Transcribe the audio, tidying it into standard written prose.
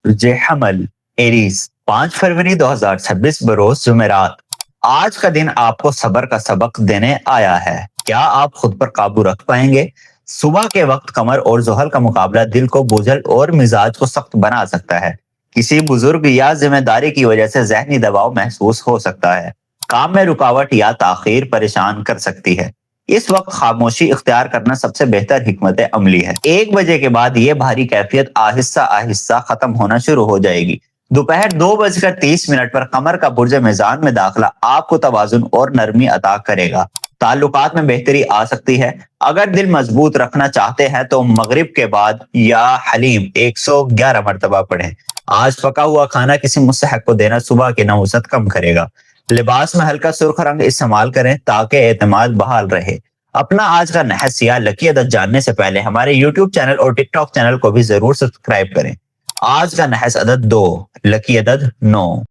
برج حمل ایریز 5 فروری 2026 بروز جمعرات۔ آج کا دن آپ کو صبر کا سبق دینے آیا ہے۔ کیا آپ خود پر قابو رکھ پائیں گے؟ صبح کے وقت قمر اور زحل کا مقابلہ دل کو بوجھل اور مزاج کو سخت بنا سکتا ہے۔ کسی بزرگ یا ذمہ داری کی وجہ سے ذہنی دباؤ محسوس ہو سکتا ہے۔ کام میں رکاوٹ یا تاخیر پریشان کر سکتی ہے۔ اس وقت خاموشی اختیار کرنا سب سے بہتر حکمت عملی ہے۔ 1 بجے کے بعد یہ بھاری کیفیت آہستہ آہستہ ختم ہونا شروع ہو جائے گی۔ دوپہر 2:30 پر قمر کا برج میزان میں داخلہ آپ کو توازن اور نرمی عطا کرے گا۔ تعلقات میں بہتری آ سکتی ہے۔ اگر دل مضبوط رکھنا چاہتے ہیں تو مغرب کے بعد یا حلیم 111 مرتبہ پڑھیں۔ آج پکا ہوا کھانا کسی مستحق کو دینا صبح کی نحوست کم کرے گا۔ لباس میں ہلکا سرخ رنگ استعمال کریں تاکہ اعتماد بحال رہے۔ اپنا آج کا نحس یا لکی عدد جاننے سے پہلے ہمارے یوٹیوب چینل اور ٹک ٹاک چینل کو بھی ضرور سبسکرائب کریں۔ آج کا نحس عدد 2، لکی عدد 9۔